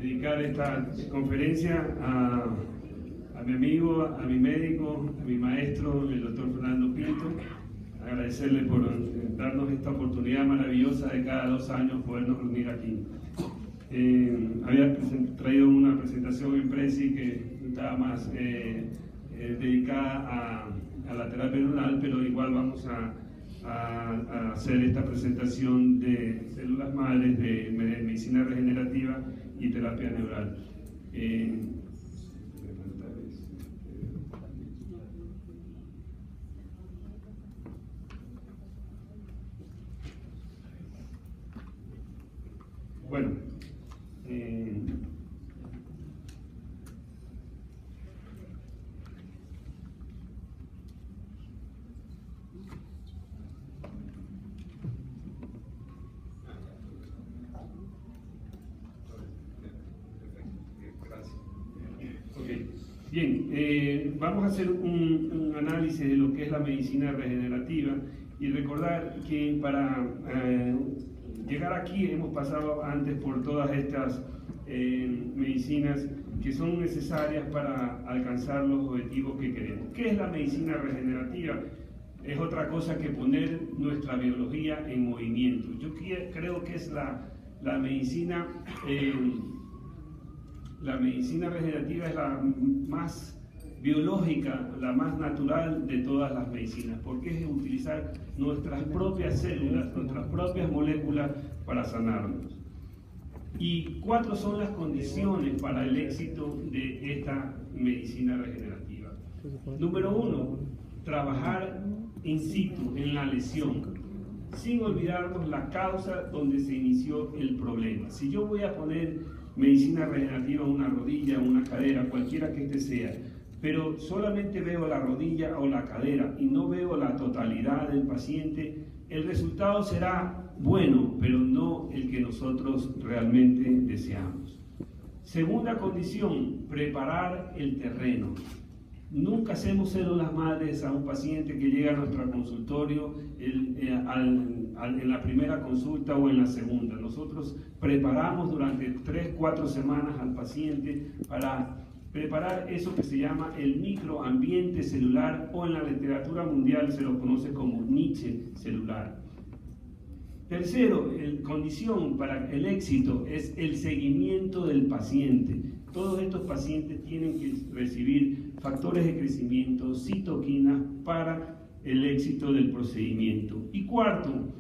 dedicar esta conferencia a mi amigo, a mi médico, a mi maestro, el doctor Fernando Pinto. Agradecerle por darnos esta oportunidad maravillosa de cada 2 años podernos reunir aquí. Había traído una presentación en Prezi que estaba más dedicada a la terapia neural, pero igual vamos a hacer esta presentación de células madres de medicina regenerativa y terapia neural. Bueno, bien, vamos a hacer un análisis de lo que es la medicina regenerativa y recordar que para llegar aquí hemos pasado antes por todas estas medicinas que son necesarias para alcanzar los objetivos que queremos. ¿Qué es la medicina regenerativa? Es otra cosa que poner nuestra biología en movimiento. Yo creo que es la medicina regenerativa es la más biológica, la más natural de todas las medicinas, porque es utilizar nuestras propias células, nuestras propias moléculas para sanarnos. Y 4 son las condiciones para el éxito de esta medicina regenerativa. Número 1, trabajar in situ, en la lesión, sin olvidarnos la causa donde se inició el problema. Si yo voy a poner medicina regenerativa en una rodilla, en una cadera, cualquiera que este sea, pero solamente veo la rodilla o la cadera y no veo la totalidad del paciente, el resultado será bueno, pero no el que nosotros realmente deseamos. Segunda condición, preparar el terreno. Nunca hacemos células madres a un paciente que llega a nuestro consultorio en la primera consulta o en la segunda. Nosotros preparamos durante 3-4 semanas al paciente para preparar eso que se llama el microambiente celular, o en la literatura mundial se lo conoce como niche celular. Tercero, condición para el éxito es el seguimiento del paciente. Todos estos pacientes tienen que recibir factores de crecimiento, citoquinas para el éxito del procedimiento. Y cuarto,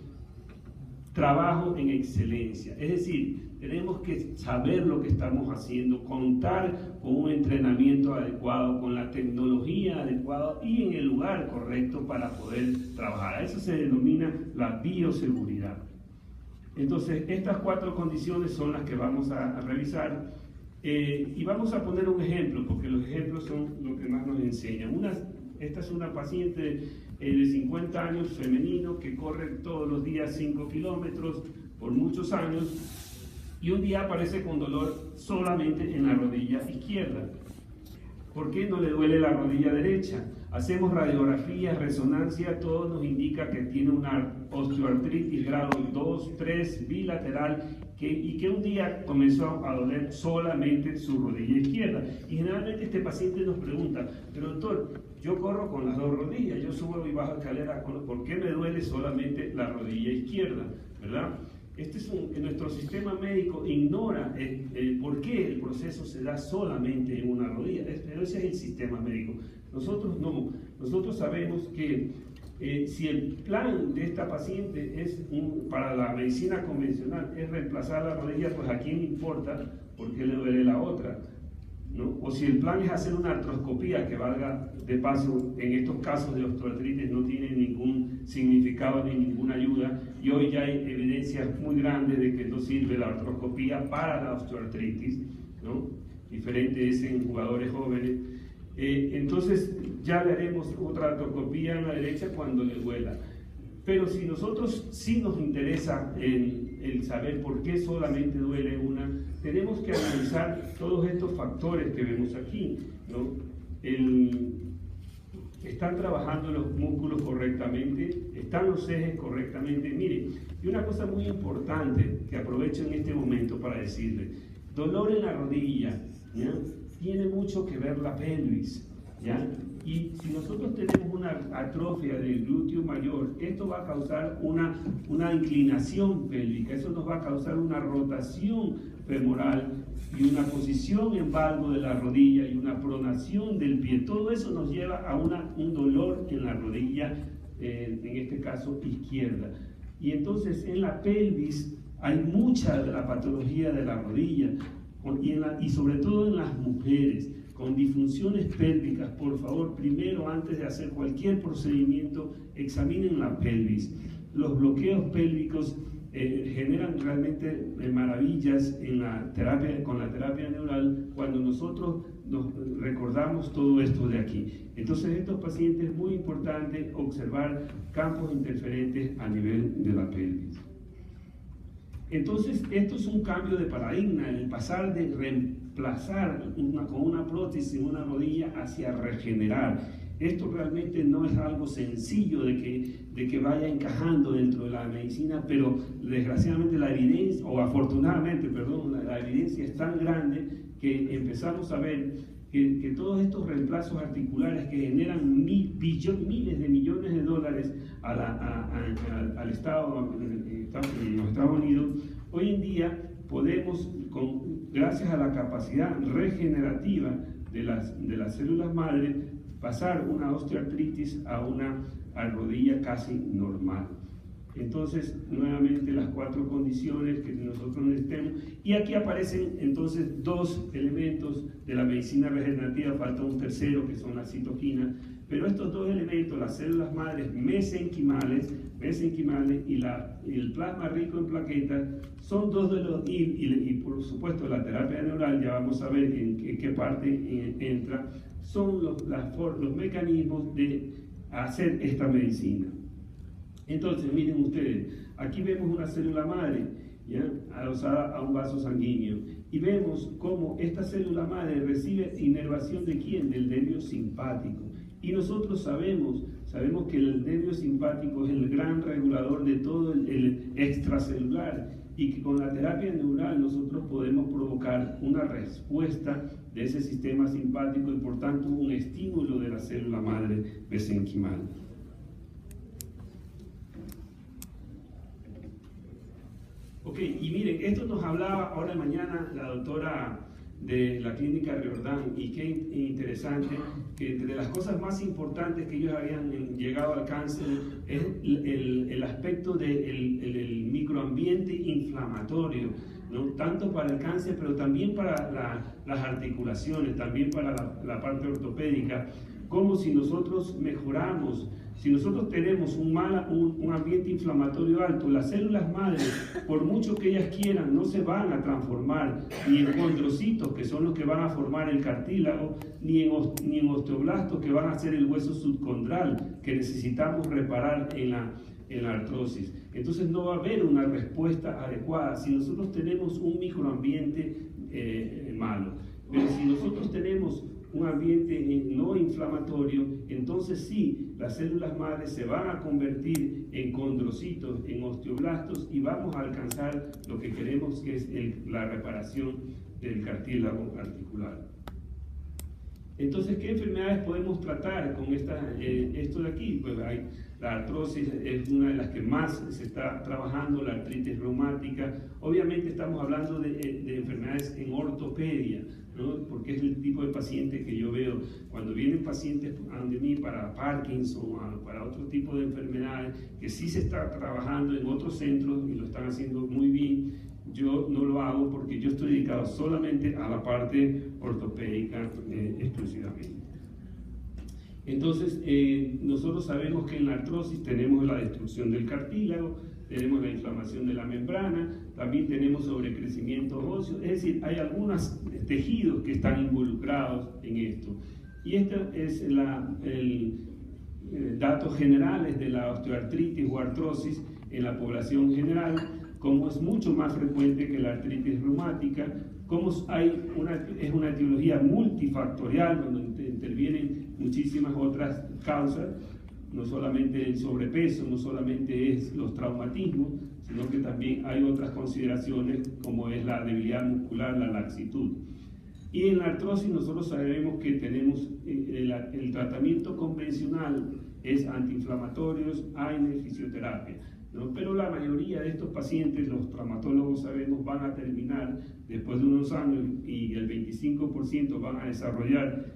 trabajo en excelencia, es decir, tenemos que saber lo que estamos haciendo, contar con un entrenamiento adecuado, con la tecnología adecuada y en el lugar correcto para poder trabajar. A eso se denomina la bioseguridad. Entonces, estas 4 condiciones son las que vamos a revisar y vamos a poner un ejemplo, porque los ejemplos son lo que más nos enseñan. Esta es una paciente de 50 años, femenino, que corre todos los días 5 kilómetros por muchos años y un día aparece con dolor solamente en la rodilla izquierda. ¿Por qué no le duele la rodilla derecha? Hacemos radiografías, resonancia, todo nos indica que tiene una osteoartritis grado 2, 3, bilateral, y que un día comenzó a doler solamente su rodilla izquierda. Y generalmente este paciente nos pregunta, pero doctor, yo corro con las 2 rodillas, yo subo y bajo escaleras, ¿por qué me duele solamente la rodilla izquierda? ¿Verdad? Nuestro sistema médico ignora por qué el proceso se da solamente en una rodilla, pero ese es el sistema médico. Nosotros no, nosotros sabemos que si el plan de esta paciente para la medicina convencional es reemplazar la rodilla, pues a quién importa por qué le duele la otra, ¿no? O si el plan es hacer una artroscopía, que valga de paso, en estos casos de osteoartritis no tiene ningún significado ni ninguna ayuda, y hoy ya hay evidencias muy grandes de que no sirve la artroscopía para la osteoartritis, ¿no? Diferente es en jugadores jóvenes. Entonces ya le haremos otra artroscopía en la derecha cuando le duela. Pero si nosotros sí nos interesa el saber por qué solamente duele una, tenemos que analizar todos estos factores que vemos aquí, ¿no? Están trabajando los músculos correctamente, están los ejes correctamente. Miren, y una cosa muy importante que aprovecho en este momento para decirles, Dolor en la rodilla, ¿ya? Tiene mucho que ver la pelvis, ¿ya? Y si nosotros tenemos una atrofia del glúteo mayor, esto va a causar una inclinación pélvica, eso nos va a causar una rotación femoral y una posición en valgo de la rodilla y una pronación del pie. Todo eso nos lleva a un dolor en la rodilla, en este caso izquierda. Y entonces en la pelvis hay mucha de la patología de la rodilla y sobre todo en las mujeres con disfunciones pélvicas. Por favor, primero, antes de hacer cualquier procedimiento, examinen la pelvis. Los bloqueos pélvicos generan realmente maravillas con la terapia neural cuando nosotros nos recordamos todo esto de aquí. Entonces, estos pacientes es muy importante observar campos interferentes a nivel de la pelvis. Entonces, esto es un cambio de paradigma, el pasar de reemplazar con una prótesis en una rodilla hacia regenerar. Esto realmente no es algo sencillo de que vaya encajando dentro de la medicina, pero desgraciadamente la evidencia, o afortunadamente, perdón, la evidencia es tan grande que empezamos a ver que todos estos reemplazos articulares que generan miles de millones de dólares al Estado, en los Estados Unidos, hoy en día podemos, gracias a la capacidad regenerativa de las células madre, pasar una osteoartritis a una rodilla casi normal. Entonces, nuevamente las 4 condiciones que nosotros necesitamos. Y aquí aparecen entonces 2 elementos de la medicina regenerativa, falta un tercero que son las citoquinas, pero estos 2 elementos, las células madres mesenquimales y el plasma rico en plaquetas, son 2 de los, y por supuesto la terapia neural, ya vamos a ver en qué parte entra, son los mecanismos de hacer esta medicina. Entonces, miren ustedes, aquí vemos una célula madre, ¿ya?, adosada a un vaso sanguíneo, y vemos cómo esta célula madre recibe inervación ¿de quién? Del nervio simpático. Y nosotros sabemos que el nervio simpático es el gran regulador de todo el extracelular, y que con la terapia neural nosotros podemos provocar una respuesta de ese sistema simpático y por tanto un estímulo de la célula madre mesenquimal. Ok, y miren, esto nos hablaba ahora mañana la doctora de la clínica Riordán, y qué interesante que entre las cosas más importantes que ellos habían llegado al cáncer es el aspecto del microambiente inflamatorio, ¿no?, tanto para el cáncer pero también para las articulaciones, también para la parte ortopédica, como si nosotros mejoramos. Si nosotros tenemos un ambiente inflamatorio alto, las células madres, por mucho que ellas quieran, no se van a transformar ni en condrocitos, que son los que van a formar el cartílago, ni en osteoblastos, que van a ser el hueso subcondral, que necesitamos reparar en la artrosis. Entonces no va a haber una respuesta adecuada si nosotros tenemos un microambiente malo. Pero si nosotros tenemos un ambiente no inflamatorio, entonces sí, las células madres se van a convertir en condrocitos, en osteoblastos, y vamos a alcanzar lo que queremos, que es la reparación del cartílago articular. Entonces, ¿qué enfermedades podemos tratar con esto de aquí? Pues la artrosis es una de las que más se está trabajando, la artritis reumática. Obviamente estamos hablando de enfermedades en ortopedia, ¿no?, porque es el tipo de paciente que yo veo. Cuando vienen pacientes ante mí para Parkinson o para otro tipo de enfermedades, que sí se está trabajando en otros centros y lo están haciendo muy bien, yo no lo hago porque yo estoy dedicado solamente a la parte ortopédica exclusivamente. Entonces, nosotros sabemos que en la artrosis tenemos la destrucción del cartílago, tenemos la inflamación de la membrana, también tenemos sobrecrecimiento óseo, es decir, hay algunos tejidos que están involucrados en esto. Y estos es datos generales de la osteoartritis o artrosis en la población general, como es mucho más frecuente que la artritis reumática, como es una etiología multifactorial donde intervienen muchísimas otras causas, no solamente el sobrepeso, no solamente es los traumatismos, sino que también hay otras consideraciones como es la debilidad muscular, la laxitud. Y en la artrosis nosotros sabemos que tenemos el tratamiento convencional es antiinflamatorios, AINE, fisioterapia, ¿no? Pero la mayoría de estos pacientes, los traumatólogos sabemos, van a terminar después de unos años y el 25% van a desarrollar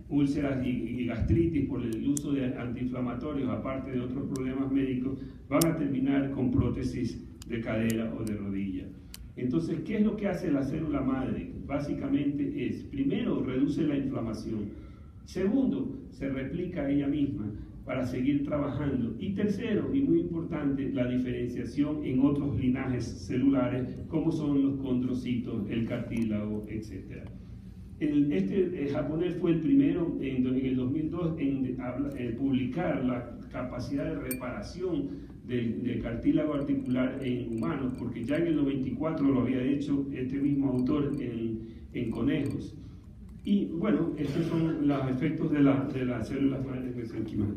úlceras y gastritis por el uso de antiinflamatorios, aparte de otros problemas médicos, van a terminar con prótesis de cadera o de rodilla. Entonces, ¿qué es lo que hace la célula madre? Básicamente es, primero, reduce la inflamación. Segundo, se replica ella misma para seguir trabajando. Y tercero, y muy importante, la diferenciación en otros linajes celulares, como son los condrocitos, el cartílago, etc. El japonés fue el primero en el 2002 en publicar la capacidad de reparación del cartílago articular en humanos, porque ya en el 94 lo había hecho este mismo autor en conejos. Y bueno, estos son los efectos de las células madres mesenquimales.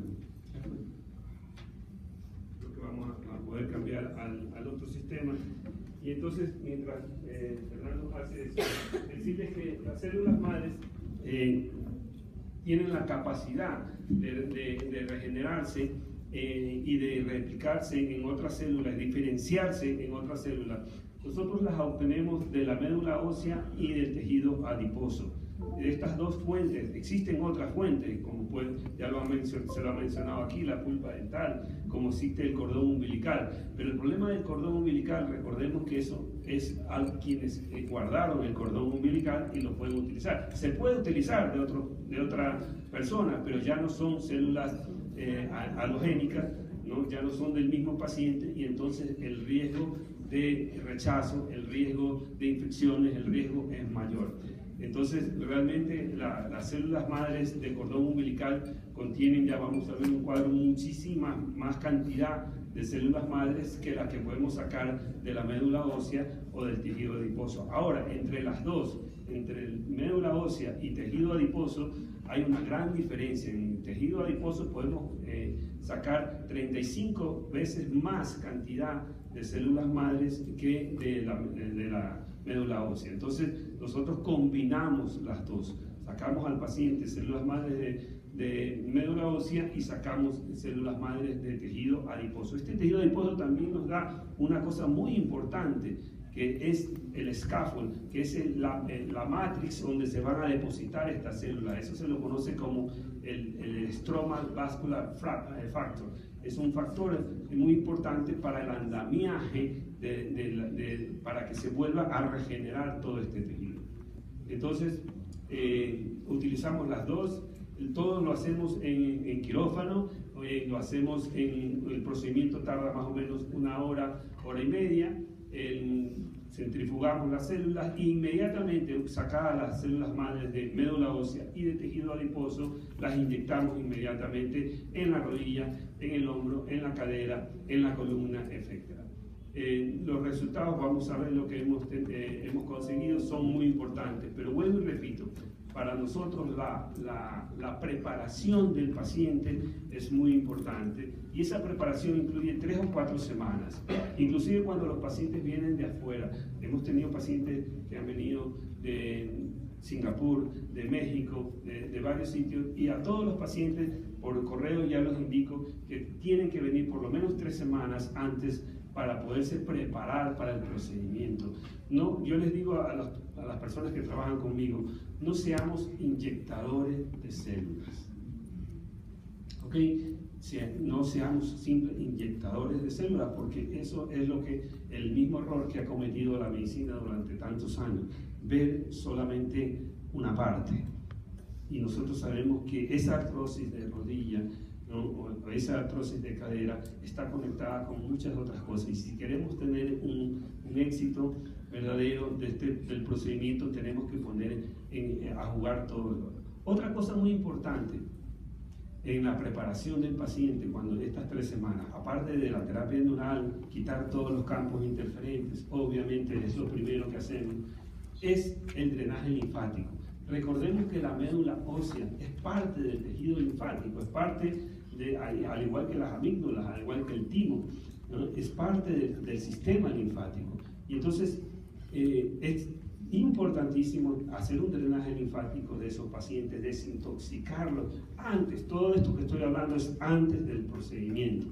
Creo que vamos a poder cambiar al otro sistema. Y entonces, mientras Fernando hace eso, decirles que las células madres tienen la capacidad de regenerarse y de replicarse en otras células, diferenciarse en otras células. Nosotros las obtenemos de la médula ósea y del tejido adiposo. De estas dos fuentes, existen otras fuentes, como ya se lo ha mencionado aquí, la pulpa dental, como existe el cordón umbilical. Pero el problema del cordón umbilical, recordemos que eso es a quienes guardaron el cordón umbilical y lo pueden utilizar. Se puede utilizar de otra persona, pero ya no son células halogénicas, ¿no? Ya no son del mismo paciente, y entonces el riesgo de rechazo, el riesgo de infecciones, el riesgo es mayor. Entonces, realmente las células madres del cordón umbilical contienen, ya vamos a ver un cuadro, muchísima más cantidad de células madres que las que podemos sacar de la médula ósea o del tejido adiposo. Ahora, entre las dos, entre médula ósea y tejido adiposo, hay una gran diferencia. En el tejido adiposo podemos sacar 35 veces más cantidad de células madres que de la médula ósea. Entonces, nosotros combinamos las dos. Sacamos al paciente células madres de médula ósea y sacamos células madres de tejido adiposo. Este tejido adiposo también nos da una cosa muy importante, que es el scaffold, que es la matrix donde se van a depositar estas células. Eso se lo conoce como el stromal vascular factor. Es un factor muy importante para el andamiaje, para que se vuelva a regenerar todo este tejido. Entonces, utilizamos las dos. Todo lo hacemos en quirófano, lo hacemos el procedimiento tarda más o menos una hora, hora y media. Centrifugamos las células e inmediatamente, sacadas las células madres de médula ósea y de tejido adiposo, las inyectamos inmediatamente en la rodilla, en el hombro, en la cadera, en la columna, etc. Los resultados, vamos a ver lo que hemos conseguido, son muy importantes, pero vuelvo y repito, para nosotros la preparación del paciente es muy importante, y esa preparación incluye 3 o 4 semanas, inclusive cuando los pacientes vienen de afuera. Hemos tenido pacientes que han venido de Singapur, de México, de varios sitios, y a todos los pacientes por correo ya los indico que tienen que venir por lo menos 3 semanas antes para poderse preparar para el procedimiento. No, yo les digo a las personas que trabajan conmigo, no seamos inyectadores de células, ¿ok? No seamos simples inyectadores de células, porque eso es el mismo error que ha cometido la medicina durante tantos años, ver solamente una parte. Y nosotros sabemos que esa artrosis de rodilla, ¿no? o esa artrosis de cadera está conectada con muchas otras cosas, y si queremos tener un éxito verdadero del procedimiento, tenemos que poner a jugar todo. Otra cosa muy importante en la preparación del paciente, cuando estas 3 semanas, aparte de la terapia neural, quitar todos los campos interferentes, obviamente es lo primero que hacemos, es el drenaje linfático. Recordemos que la médula ósea es parte del tejido linfático, es parte al igual que las amígdalas, al igual que el timo, ¿no? Es parte del sistema linfático. Y entonces es importantísimo hacer un drenaje linfático de esos pacientes, desintoxicarlos antes. Todo esto que estoy hablando es antes del procedimiento.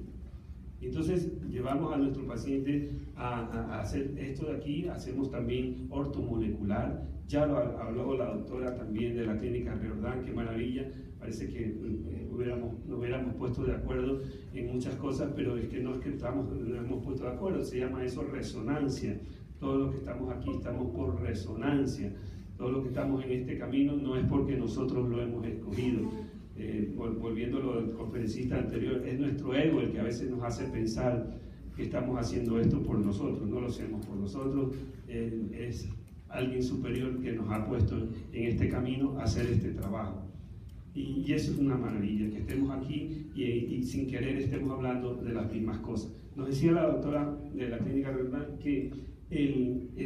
Y entonces llevamos a nuestro paciente a hacer esto de aquí. Hacemos también ortomolecular. Ya lo habló la doctora también de la clínica Riordán, qué maravilla. Parece que nos hubiéramos puesto de acuerdo en muchas cosas, pero es que no es que nos hemos puesto de acuerdo, se llama eso resonancia. Todos los que estamos aquí estamos por resonancia. Todos los que estamos en este camino no es porque nosotros lo hemos escogido. Volviendo a lo del conferencista anterior, es nuestro ego el que a veces nos hace pensar que estamos haciendo esto por nosotros. No lo hacemos por nosotros, es alguien superior que nos ha puesto en este camino a hacer este trabajo. Y eso es una maravilla, que estemos aquí y sin querer estemos hablando de las mismas cosas. Nos decía la doctora de la clínica Riordán que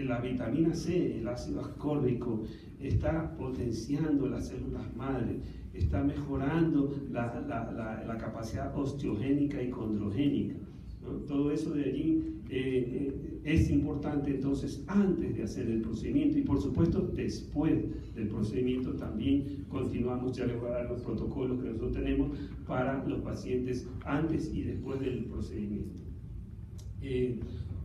la vitamina C, el ácido ascórbico, está potenciando las células madre, está mejorando la capacidad osteogénica y condrogénica, ¿no? Todo eso de allí es importante entonces antes de hacer el procedimiento y por supuesto después del procedimiento también continuamos. Ya les voy a dar los protocolos que nosotros tenemos para los pacientes antes y después del procedimiento.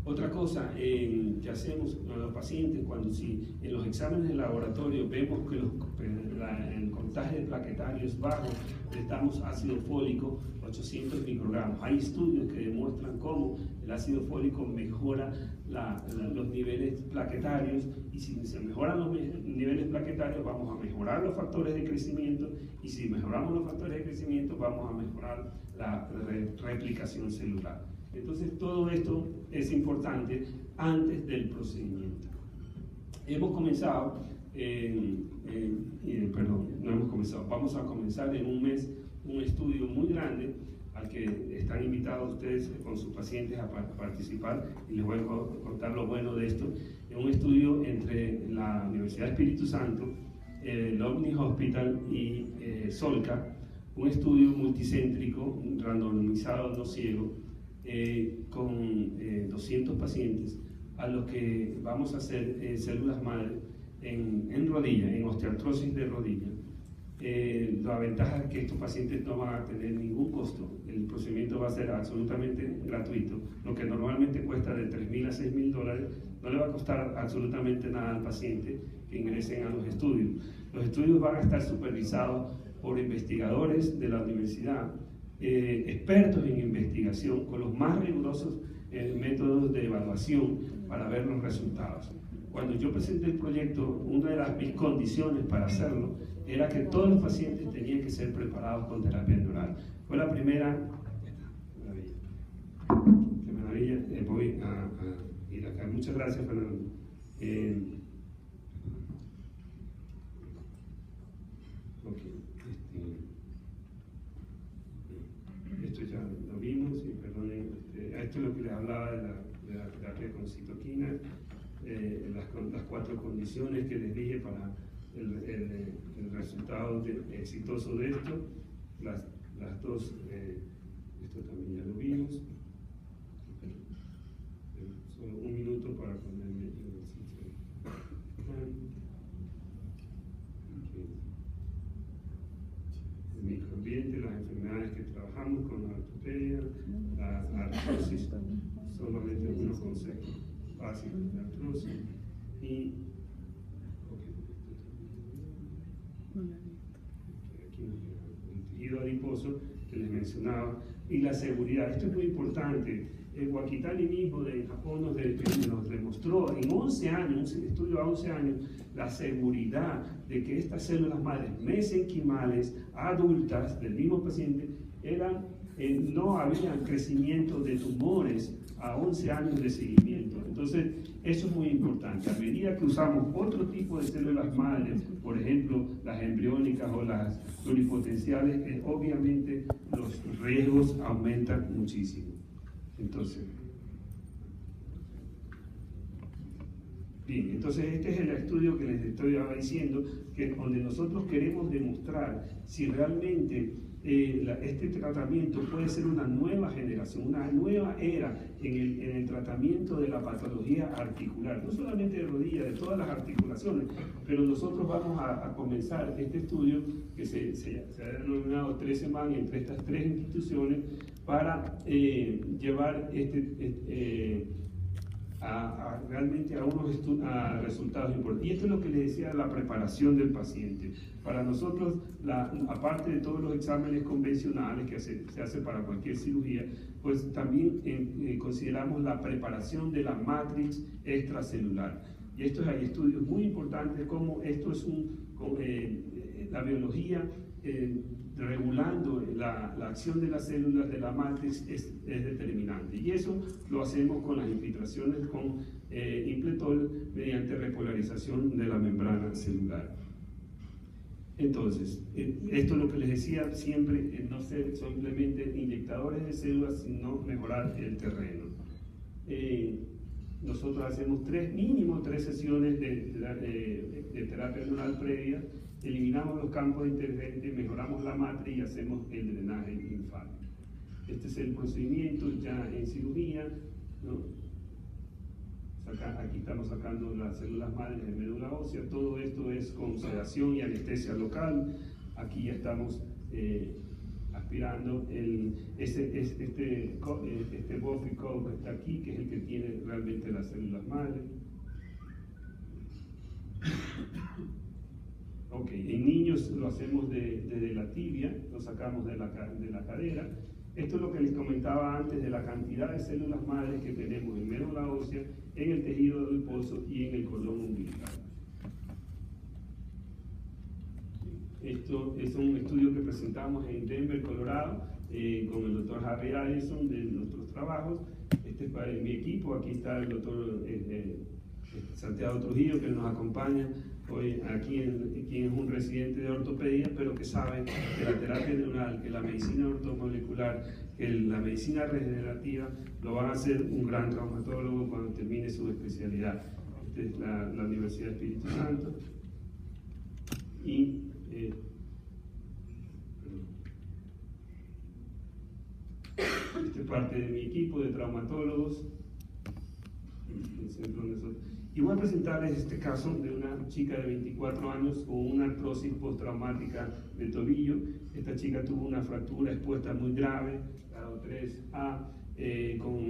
Otra cosa que hacemos con los pacientes, cuando si en los exámenes de laboratorio vemos que el contagio plaquetario es bajo, les damos ácido fólico 800 microgramos. Hay estudios que demuestran cómo el ácido fólico mejora los niveles plaquetarios, y si se mejoran los niveles plaquetarios vamos a mejorar los factores de crecimiento, y si mejoramos los factores de crecimiento vamos a mejorar la replicación celular. Entonces todo esto es importante antes del procedimiento. Hemos comenzado, vamos a comenzar en un mes un estudio muy grande al que están invitados ustedes con sus pacientes a participar, y les voy a contar lo bueno de esto. Es un estudio entre la Universidad de Espíritu Santo, el Omni Hospital y Solca, un estudio multicéntrico, randomizado, no ciego, con 200 pacientes a los que vamos a hacer células madre en rodilla, en osteoartrosis de rodilla. La ventaja es que estos pacientes no van a tener ningún costo. El procedimiento va a ser absolutamente gratuito. Lo que normalmente cuesta de $3,000 a $6,000 no le va a costar absolutamente nada al paciente que ingresen a los estudios. Los estudios van a estar supervisados por investigadores de la universidad, expertos en investigación, con los más rigurosos métodos de evaluación para ver los resultados. Cuando yo presenté el proyecto, una de mis condiciones para hacerlo era que todos los pacientes tenían que ser preparados con terapia neural. Fue la primera. Qué maravilla. Voy a ir acá. Muchas gracias, Fernando. Esto ya lo vimos, y perdonen, esto es lo que les hablaba de la terapia con citoquina, las 4 condiciones que les dije para el resultado exitoso de esto, las 2, esto también ya lo vimos. Solo un minuto para ponerme en el sitio. El microambiente, las enfermedades que trabajamos con la ortopedia, la artrosis, solamente algunos conceptos básicos de artrosis, y aquí el tejido adiposo que les mencionaba, y la seguridad. Esto es muy importante. Wakitani mismo de Japón nos demostró en 11 años, un estudio a 11 años, la seguridad de que estas células madres mesenquimales adultas del mismo paciente no había crecimiento de tumores a 11 años de seguimiento. Entonces, eso es muy importante. A medida que usamos otro tipo de células madres, por ejemplo, las embriónicas o las pluripotenciales, obviamente los riesgos aumentan muchísimo. Entonces, Bien, entonces este es el estudio que les estoy diciendo, que donde nosotros queremos demostrar si realmente este tratamiento puede ser una nueva generación, una nueva era en el tratamiento de la patología articular, no solamente de rodilla, de todas las articulaciones, pero nosotros vamos a comenzar este estudio que se ha denominado 13 semanas entre estas tres instituciones para llevar realmente a unos resultados importantes. Y esto es lo que les decía, la preparación del paciente. Para nosotros, aparte de todos los exámenes convencionales que se hace para cualquier cirugía, pues también consideramos la preparación de la matriz extracelular. Y hay estudios muy importantes como esto es la biología regulando la acción de las células de la matriz es determinante. Y eso lo hacemos con las infiltraciones con Impletol mediante repolarización de la membrana celular. Entonces, esto es lo que les decía siempre, no ser simplemente inyectadores de células, sino mejorar el terreno. Nosotros hacemos mínimo tres sesiones de terapia neural previa, eliminamos los campos interferentes, mejoramos la matriz y hacemos el drenaje linfático. Este es el procedimiento ya en cirugía, ¿no? Aquí estamos sacando las células madres de médula ósea. Todo esto es con sedación y anestesia local. Aquí ya estamos aspirando este Buffy Code que está aquí, que es el que tiene realmente las células madres. Ok, en niños lo hacemos desde la tibia, lo sacamos de la cadera. Esto es lo que les comentaba antes de la cantidad de células madres que tenemos en médula ósea, en el tejido adiposo y en el cordón umbilical. Esto es un estudio que presentamos en Denver, Colorado, con el doctor Harry Allison de nuestros trabajos. Este es para mi equipo. Aquí está el doctor Santiago Trujillo, que nos acompaña hoy aquí, quien es un residente de ortopedia, pero que sabe que la terapia neural, que la medicina ortomolecular, que la medicina regenerativa lo van a hacer un gran traumatólogo cuando termine su especialidad. Esta es la Universidad de Espíritu Santo. Y esta es parte de mi equipo de traumatólogos. Y voy a presentarles este caso de una chica de 24 años con una artrosis postraumática de tobillo. Esta chica tuvo una fractura expuesta muy grave, grado 3A, con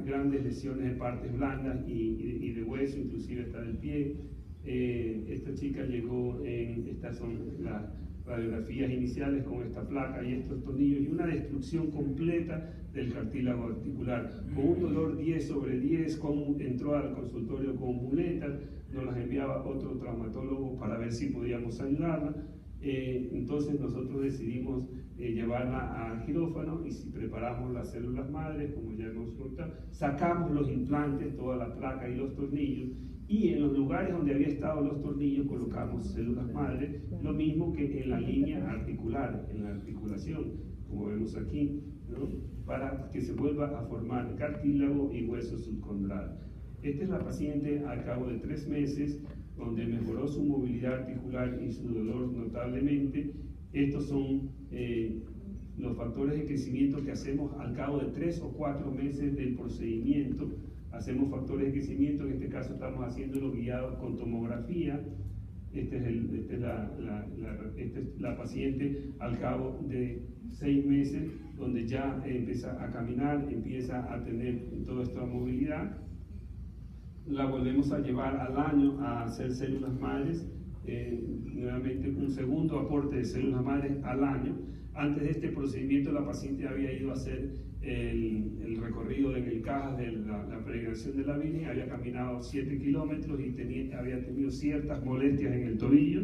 grandes lesiones de partes blandas y de hueso, inclusive hasta del pie. Esta chica llegó estas son las radiografías iniciales con esta placa y estos tornillos y una destrucción completa del cartílago articular, con un dolor 10/10, entró al consultorio con muletas, nos las enviaba otro traumatólogo para ver si podíamos ayudarla. Entonces nosotros decidimos llevarla al quirófano y si preparamos las células madres, como ya hemos contado, sacamos los implantes, toda la placa y los tornillos, y en los lugares donde había estado los tornillos colocamos células madres, lo mismo que en la línea articular, en la articulación, como vemos aquí, ¿no? Para que se vuelva a formar cartílago y hueso subcondral. Esta es la paciente al cabo de 3 meses, donde mejoró su movilidad articular y su dolor notablemente. Estos son los factores de crecimiento que hacemos al cabo de 3 o 4 meses del procedimiento. Hacemos factores de crecimiento, en este caso estamos haciéndolo guiados con tomografía. Esta es la paciente al cabo de 6 meses, donde ya empieza a caminar, empieza a tener toda esta movilidad. La volvemos a llevar al año a hacer células madres, nuevamente un segundo aporte de células madres al año. Antes de este procedimiento la paciente había ido a hacer el recorrido en el cajas de la peregrinación de la Virgen, había caminado 7 kilómetros y había tenido ciertas molestias en el tobillo,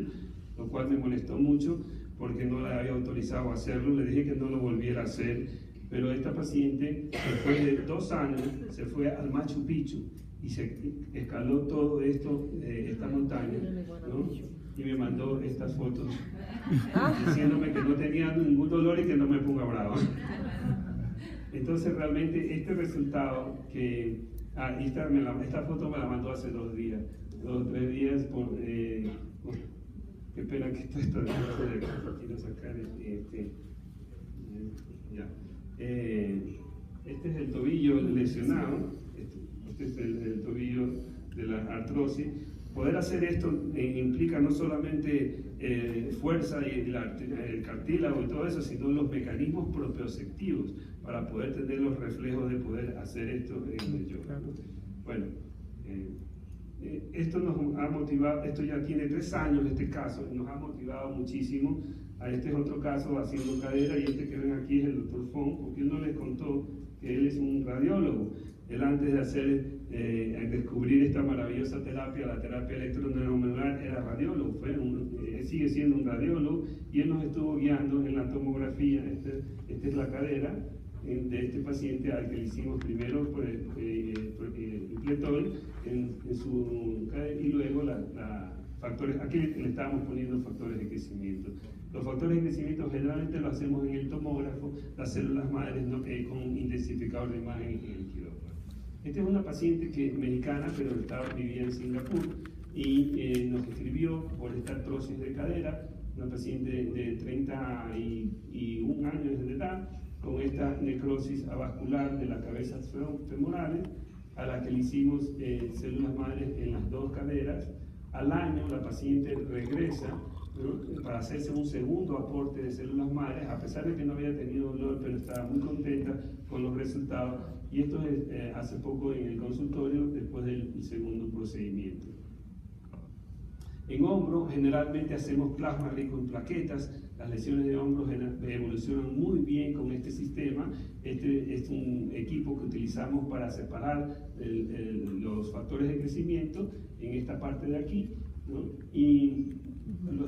lo cual me molestó mucho porque no la había autorizado a hacerlo. Le dije que no lo volviera a hacer, pero esta paciente, después de 2 años, se fue al Machu Picchu y se escaló todo esto, esta montaña, ¿no? Y me mandó estas fotos diciéndome que no tenía ningún dolor y que no me ponga bravo. Entonces realmente este resultado que esta foto me la mandó hace 2 días, 2 o 3 días. Qué pena que esto de aquí, quiero sacar ya. Este es el tobillo lesionado, este es el tobillo de la artrosis. Poder hacer esto implica no solamente fuerza y el cartílago y todo eso, sino los mecanismos propioceptivos para poder tener los reflejos de poder hacer esto en el yoga. Bueno, esto nos ha motivado, esto ya tiene 3 años este caso, y nos ha motivado muchísimo. Este es otro caso haciendo cadera, y este que ven aquí es el doctor Fong, porque él no les contó que él es un radiólogo. Él antes de descubrir esta maravillosa terapia, la terapia electroneuromodular, era radiólogo, sigue siendo un radiólogo, y él nos estuvo guiando en la tomografía. Esta es la cadera de este paciente al que le hicimos primero Pletol en su cadera, y luego factores, aquí le estábamos poniendo factores de crecimiento. Los factores de crecimiento generalmente lo hacemos en el tomógrafo, las células madres con un intensificador de imagen en el quirófano. Esta es una paciente mexicana, pero vivía en Singapur, y nos escribió por esta artrosis de cadera, una paciente de 31 años de edad, con esta necrosis avascular de las cabezas femorales, a la que le hicimos células madres en las 2 caderas. Al año la paciente regresa, ¿no?, para hacerse un segundo aporte de células madres, a pesar de que no había tenido dolor, pero estaba muy contenta con los resultados. Y esto es hace poco en el consultorio, después del segundo procedimiento. En hombro generalmente hacemos plasma rico en plaquetas. Las lesiones de hombro evolucionan muy bien con este sistema. Este es un equipo que utilizamos para separar los factores de crecimiento en esta parte de aquí, ¿no? Y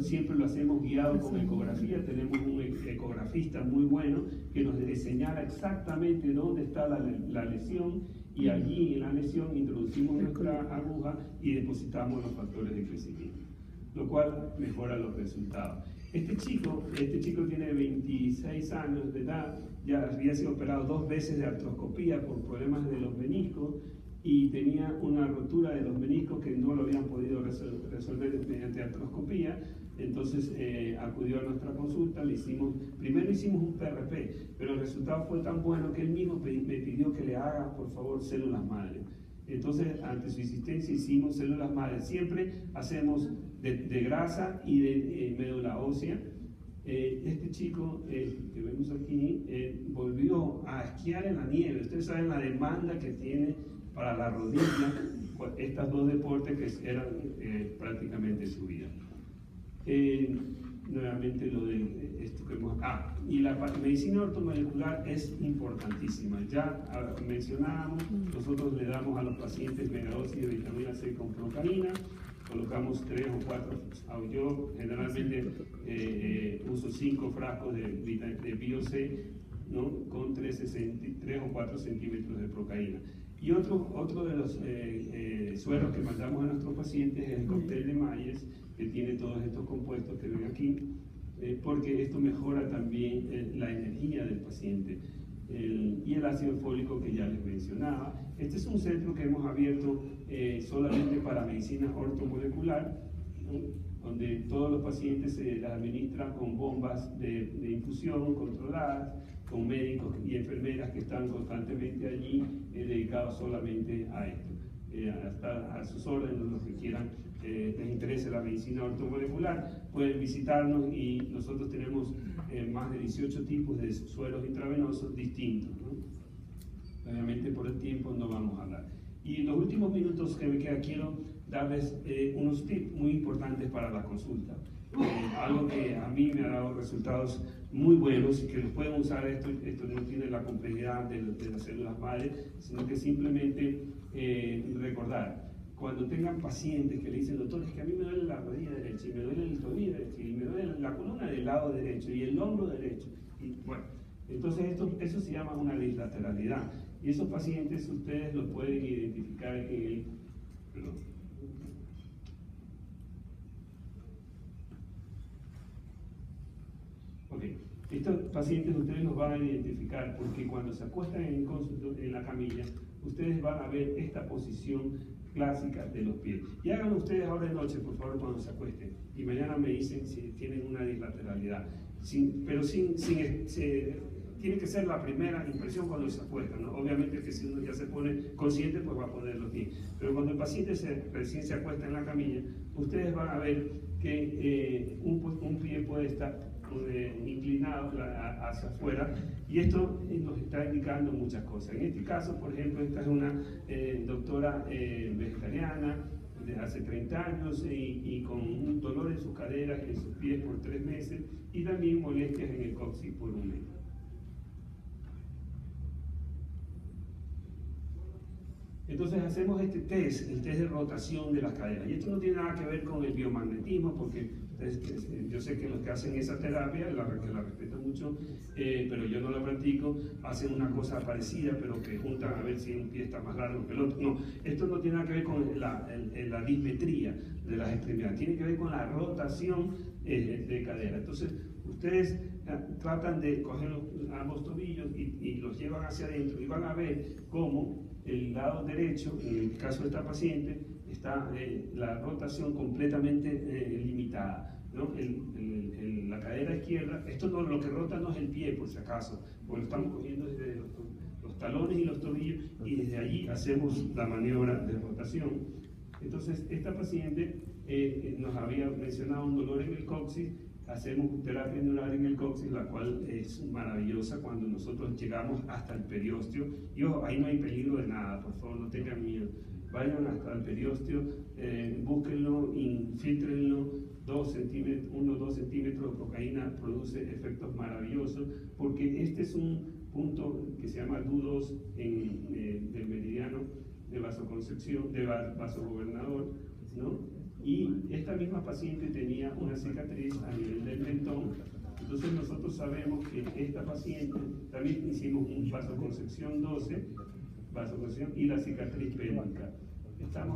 siempre lo hacemos guiado con ecografía. Tenemos un ecografista muy bueno que nos señala exactamente dónde está la lesión, y allí en la lesión introducimos nuestra aguja y depositamos los factores de crecimiento, lo cual mejora los resultados. Este chico tiene 26 años de edad, ya había sido operado 2 veces de artroscopía por problemas de los meniscos, y tenía una rotura de los meniscos que no lo habían podido resolver mediante artroscopía. Entonces acudió a nuestra consulta, primero hicimos un PRP, pero el resultado fue tan bueno que él mismo me pidió que le haga, por favor, células madre. Entonces, ante su insistencia, hicimos células madre. Siempre hacemos de grasa y de médula ósea. Este chico que vemos aquí volvió a esquiar en la nieve. Ustedes saben la demanda que tiene para la rodilla estos 2 deportes que eran prácticamente su vida. Nuevamente lo de esto que hemos... y la medicina ortomolecular es importantísima. Ya mencionábamos, nosotros le damos a los pacientes megadosis de vitamina C con procaína, colocamos 3 o 4, yo generalmente uso 5 frascos de BioC, ¿no?, con 3 o 4 centímetros de procaína. Y otro de los sueros que mandamos a nuestros pacientes es el cóctel de Myers, que tiene todos estos compuestos que ven aquí, porque esto mejora también la energía del paciente. Y el ácido fólico que ya les mencionaba. Este es un centro que hemos abierto solamente para medicina ortomolecular, ¿no?, donde todos los pacientes se les administran con bombas de infusión controladas, con médicos y enfermeras que están constantemente allí dedicados solamente a esto. Hasta a sus órdenes, los que quieran, les interese la medicina ortomolecular, pueden visitarnos, y nosotros tenemos más de 18 tipos de sueros intravenosos distintos, ¿no? Obviamente por el tiempo no vamos a hablar. Y en los últimos minutos que me queda, quiero darles unos tips muy importantes para la consulta. Algo que a mí me ha dado resultados muy buenos y que los pueden usar. Esto no tiene la complejidad de las células madre, sino que simplemente recordar, cuando tengan pacientes que le dicen, doctor, es que a mí me duele la rodilla derecha, y me duele el tobillo derecho, y me duele la columna del lado derecho, y el hombro derecho, y bueno, entonces eso se llama una bilateralidad, y esos pacientes ustedes los pueden identificar en el... Perdón. Estos pacientes ustedes los van a identificar porque cuando se acuestan en la camilla, ustedes van a ver esta posición clásica de los pies. Y háganlo ustedes ahora de noche, por favor, cuando se acuesten. Y mañana me dicen si tienen una dislateralidad. Tiene que ser la primera impresión cuando se acuestan, ¿no? Obviamente que si uno ya se pone consciente, pues va a poner los pies. Pero cuando el paciente recién se acuesta en la camilla, ustedes van a ver que un pie puede estar inclinado hacia afuera, y esto nos está indicando muchas cosas. En este caso, por ejemplo, esta es una doctora vegetariana de hace 30 años y con un dolor en sus caderas y en sus pies por 3 meses, y también molestias en el coxis por 1 mes. Entonces hacemos este test, el test de rotación de las caderas. Y esto no tiene nada que ver con el biomagnetismo, porque yo sé que los que hacen esa terapia, que la respeto mucho, pero yo no la practico, hacen una cosa parecida, pero que juntan a ver si un pie está más largo que el otro. No, esto no tiene nada que ver con la dismetría de las extremidades, tiene que ver con la rotación de cadera. Entonces, ustedes tratan de coger ambos tobillos y los llevan hacia adentro, y van a ver cómo el lado derecho, en el caso de esta paciente, está la rotación completamente limitada, ¿no? La cadera izquierda, esto no, lo que rota no es el pie, por si acaso, porque lo estamos cogiendo desde los talones y los tobillos, y desde allí hacemos la maniobra de rotación. Entonces, esta paciente nos había mencionado un dolor en el coxis. Hacemos terapia neural en el coxis, la cual es maravillosa cuando nosotros llegamos hasta el periósteo. Y ojo, ahí no hay peligro de nada, por favor, no tengan miedo. Vayan hasta el periósteo, búsquenlo, infíltrenlo, 1 o 2 centímetros de cocaína produce efectos maravillosos, porque este es un punto que se llama DU2 del meridiano de vasoconcepción, de vasogobernador, ¿no? Y esta misma paciente tenía una cicatriz a nivel del mentón. Entonces nosotros sabemos que esta paciente, también hicimos un vasoconcepción 12, vasoconcepción y la cicatriz pélvica.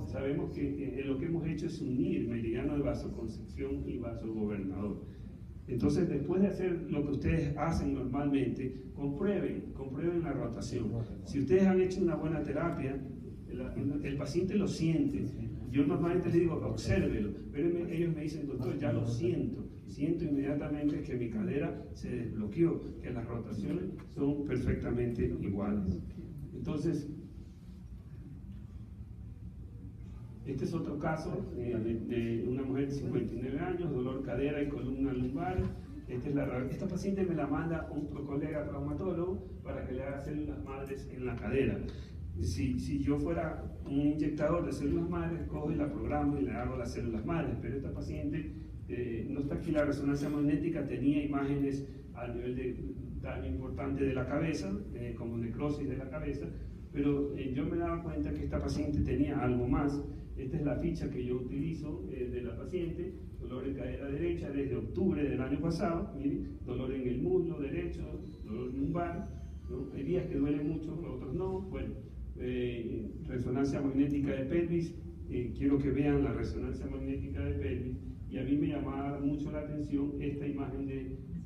Sabemos que lo que hemos hecho es unir meridiano de vasoconcepción y vasogobernador. Entonces, después de hacer lo que ustedes hacen normalmente, comprueben la rotación. Si ustedes han hecho una buena terapia, el paciente lo siente. Yo normalmente les digo, obsérvelo, pero ellos me dicen, doctor, ya lo siento inmediatamente que mi cadera se desbloqueó, que las rotaciones son perfectamente iguales. Entonces, este es otro caso de una mujer de 59 años, dolor cadera y columna lumbar. Esta paciente me la manda un colega traumatólogo para que le haga células madres en la cadera. Si yo fuera un inyectador de células madres, cojo y la programo y le hago las células madres, pero esta paciente, no está aquí la resonancia magnética, tenía imágenes a nivel de daño importante de la cabeza, como necrosis de la cabeza, pero yo me daba cuenta que esta paciente tenía algo más. Esta es la ficha que yo utilizo de la paciente, dolor en cadera derecha desde octubre del año pasado, miren, dolor en el muslo derecho, dolor lumbar, ¿no? Hay días que duelen mucho, otros no. Bueno, resonancia magnética de pelvis, quiero que vean la resonancia magnética de pelvis, y a mí me llamaba mucho la atención esta imagen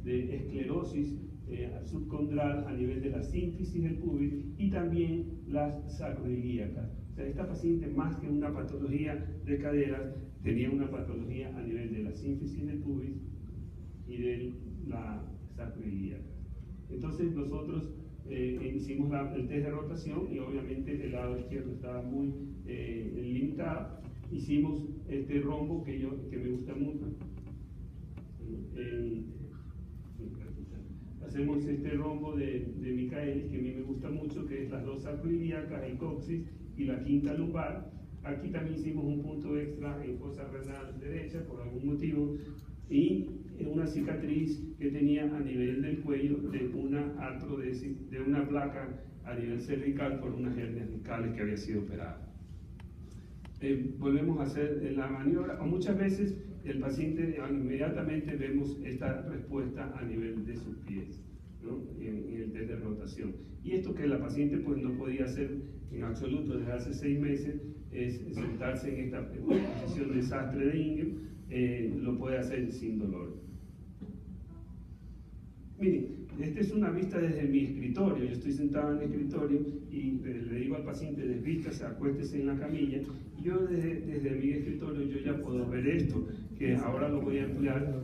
de esclerosis subcondral a nivel de la sínfisis del pubis y también las sacroiliacas. O sea, esta paciente, más que una patología de caderas, tenía una patología a nivel de la sínfisis del pubis y de la sacroiliaca. Entonces nosotros hicimos el test de rotación y obviamente el lado izquierdo estaba muy limitado. Hicimos este rombo que me gusta mucho. Hacemos este rombo de Michaelis, que a mí me gusta mucho, que es las 2 sacroiliacas, el coxis y la quinta lumbar. Aquí también hicimos un punto extra en fosa renal derecha por algún motivo, y una cicatriz que tenía a nivel del cuello de una artrodesis, de una placa a nivel cervical por unas hernias discales que había sido operada. Volvemos a hacer la maniobra, o muchas veces el paciente inmediatamente vemos esta respuesta a nivel de sus pies, ¿no? en el test de rotación. Y esto que la paciente pues no podía hacer en absoluto desde hace 6 meses, es sentarse en esta posición de desastre de Ingham, lo puede hacer sin dolor. Mire, esta es una vista desde mi escritorio. Yo estoy sentado en el escritorio y le digo al paciente, desvístase, acuéstese en la camilla. Y yo desde mi escritorio yo ya puedo ver esto, que ahora lo voy a emplear,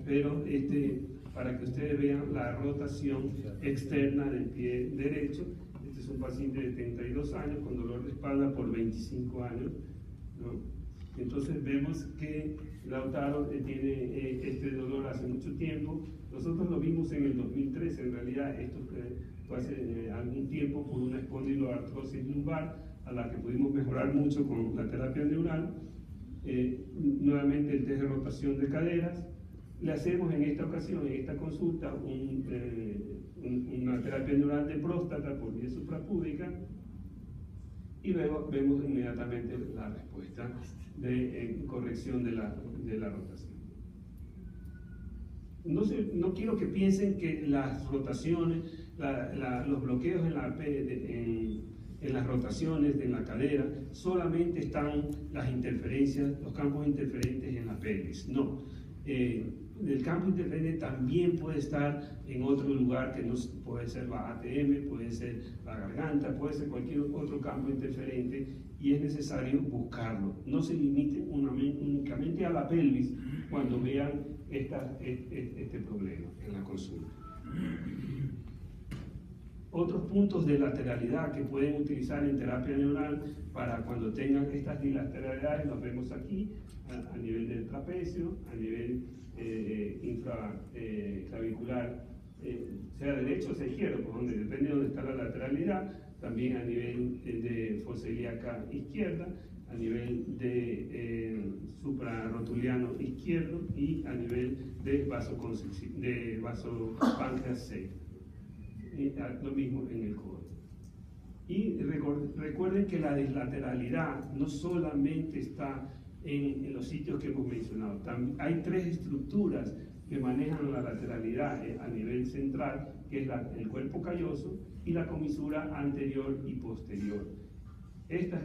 pero para que ustedes vean la rotación externa del pie derecho. Este es un paciente de 32 años con dolor de espalda por 25 años, ¿no? Entonces vemos que Lautaro tiene este dolor hace mucho tiempo. Nosotros lo vimos en el 2013, en realidad esto fue hace algún tiempo por una espondiloartrosis lumbar a la que pudimos mejorar mucho con la terapia neural. Nuevamente el test de rotación de caderas. Le hacemos en esta ocasión, en esta consulta, una terapia neural de próstata por vía suprapúbica y luego vemos inmediatamente la respuesta de corrección de la rotación. No quiero que piensen que las rotaciones, los bloqueos en las rotaciones en la cadera, solamente están las interferencias, los campos interferentes en la pelvis. No. El campo interferente también puede estar en otro lugar que no puede ser la ATM, puede ser la garganta, puede ser cualquier otro campo interferente y es necesario buscarlo. No se limiten únicamente a la pelvis cuando vean este problema en la consulta. Otros puntos de lateralidad que pueden utilizar en terapia neural para cuando tengan estas bilateralidades, los vemos aquí a nivel del trapecio, a nivel infraclavicular, sea derecho o sea izquierdo, depende de dónde está la lateralidad, también a nivel de fosa ilíaca izquierda, a nivel de suprarrotuliano izquierdo y a nivel de vaso páncreas 6. Lo mismo en el codo. Y recuerden que la dislateralidad no solamente está en los sitios que hemos mencionado. Hay tres estructuras que manejan la lateralidad a nivel central, que es el cuerpo calloso y la comisura anterior y posterior. Estas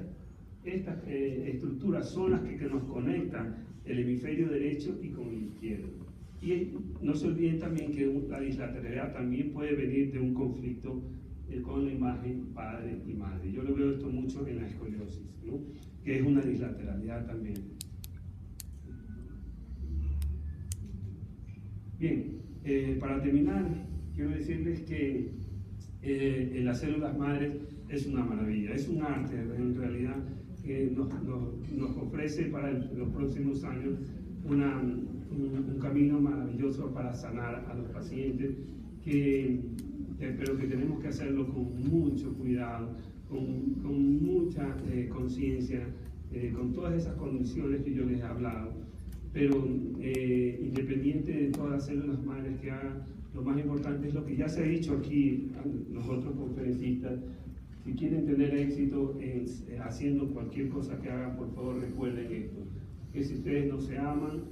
estructuras son las que nos conectan el hemisferio derecho y con el izquierdo. Y no se olviden también que la dislateralidad también puede venir de un conflicto con la imagen padre y madre. Yo lo veo esto mucho en la escoliosis, ¿no? Que es una dislateralidad también. Bien, para terminar, quiero decirles que las células madres es una maravilla, es un arte en realidad que nos ofrece para los próximos años un camino maravilloso para sanar a los pacientes, pero que tenemos que hacerlo con mucho cuidado, con mucha conciencia, con todas esas condiciones que yo les he hablado, pero independiente de todas las células madres que hagan, lo más importante es lo que ya se ha dicho aquí a los otros conferencistas. Si quieren tener éxito haciendo cualquier cosa que hagan, por favor recuerden esto, que si ustedes no se aman,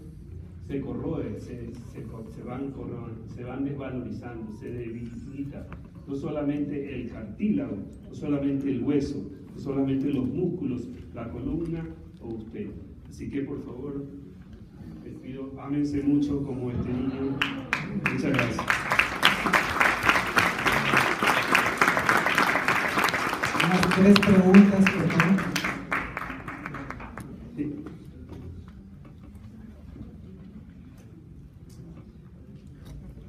se corroe, se van desvalorizando, se debilita, no solamente el cartílago, no solamente el hueso, no solamente los músculos, la columna o usted. Así que por favor, les pido, ámense mucho como este niño. Muchas gracias. Unas 3 preguntas, por favor. Sí.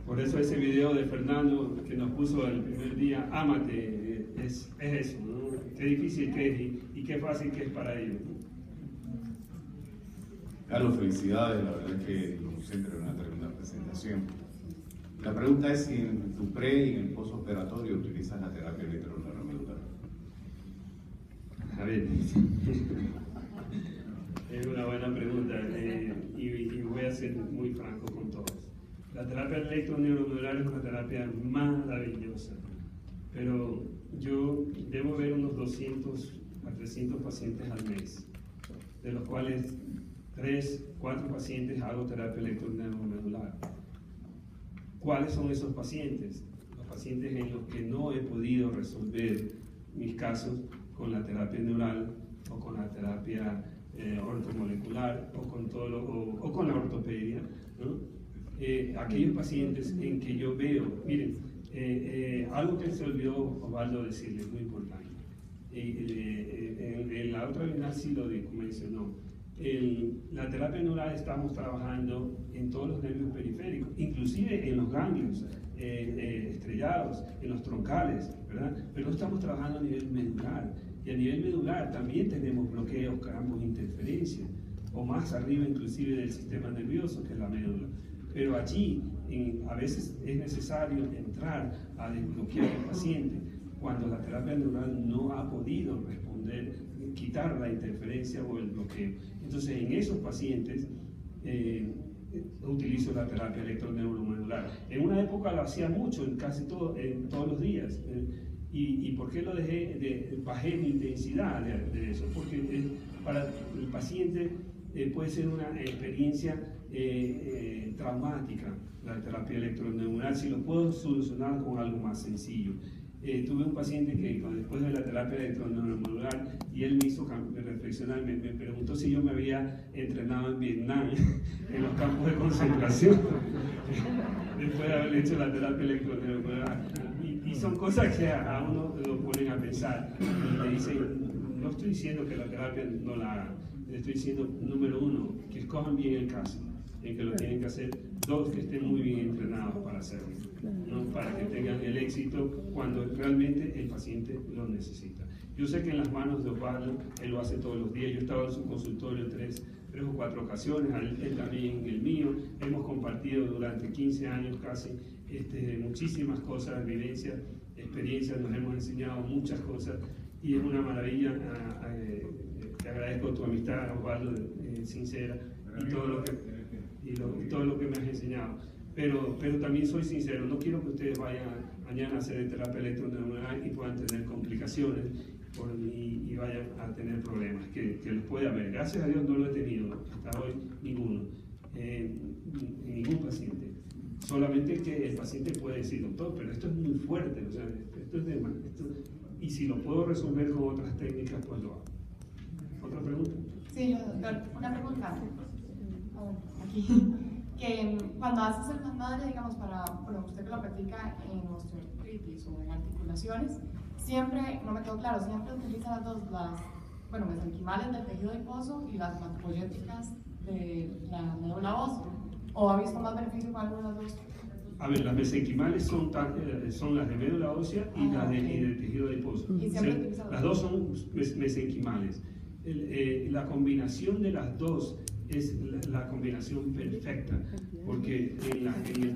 Por eso ese video de Fernando que nos puso el primer día, ámate, es eso, ¿no? Qué difícil que es y qué fácil que es para ellos, ¿no? Carlos, felicidades, la verdad es que como siempre una tremenda presentación. La pregunta es si en tu pre y en el postoperatorio utilizas la terapia electroneuromedular. A ver, es una buena pregunta y voy a ser muy franco con todos. La terapia electroneuromedular es una terapia maravillosa, pero yo debo ver unos 200 a 300 pacientes al mes, de los cuales 3, 4 pacientes hago terapia electroneuromedular. ¿Cuáles son esos pacientes? Los pacientes en los que no he podido resolver mis casos con la terapia neural o con la terapia ortomolecular o con la ortopedia, ¿no? aquellos pacientes en que yo veo, miren, algo que se olvidó Osvaldo decirles, muy importante. En la otra bienal sí lo mencionó. La terapia neural estamos trabajando en todos los nervios periféricos, inclusive en los ganglios estrellados, en los troncales, ¿verdad? Pero estamos trabajando a nivel medular. Y a nivel medular también tenemos bloqueos, campos, interferencias, o más arriba inclusive del sistema nervioso, que es la médula. Pero allí a veces es necesario entrar a desbloquear al paciente cuando la terapia neural no ha podido responder, quitar la interferencia o el bloqueo. Entonces, en esos pacientes utilizo la terapia electroneuromodular. En una época lo hacía mucho, en todos los días. ¿Y por qué lo dejé? Bajé mi intensidad de eso, porque para el paciente puede ser una experiencia traumática la terapia electroneural, si lo puedo solucionar con algo más sencillo. Tuve un paciente que después de la terapia electroneuromodular, y él me hizo reflexionar, me preguntó si yo me había entrenado en Vietnam, en los campos de concentración, después de haber hecho la terapia electroneuromodular. Y son cosas que a uno lo ponen a pensar. Y le dicen, no estoy diciendo que la terapia no la hagan, le estoy diciendo, número uno, que escojan bien el caso, en que lo tienen que hacer. Dos, que estén muy bien entrenados para hacerlo, ¿no? Para que tengan el éxito cuando realmente el paciente lo necesita. Yo sé que en las manos de Osvaldo, él lo hace todos los días. Yo he estado en su consultorio en tres o cuatro ocasiones, él también en el mío. Hemos compartido durante 15 años casi muchísimas cosas, vivencias, experiencias, nos hemos enseñado muchas cosas y es una maravilla. Te agradezco tu amistad, Osvaldo, sincera, y todo lo que me has enseñado. Pero también soy sincero, no quiero que ustedes vayan mañana a hacer terapia electroneural y puedan tener complicaciones y vayan a tener problemas, que los puede haber. Gracias a Dios no lo he tenido hasta hoy, ninguno, ningún paciente. Solamente que el paciente puede decir, doctor, pero esto es muy fuerte, o sea, esto es de más. Y si lo puedo resolver con otras técnicas, pues lo hago. ¿Otra pregunta? Sí, doctor, una pregunta. Aquí. Que cuando haces el madre, digamos, bueno, usted que lo practica en osteoartritis o en articulaciones, siempre, no me quedó claro, siempre utiliza las mesenquimales del tejido adiposo y las hematopoyéticas de la médula ósea. ¿O ha visto más beneficio con alguna de las dos? A ver, las mesenquimales son las de médula ósea y las de tejido adiposo. Las dos son mesenquimales. La combinación de las dos es la combinación perfecta, porque en el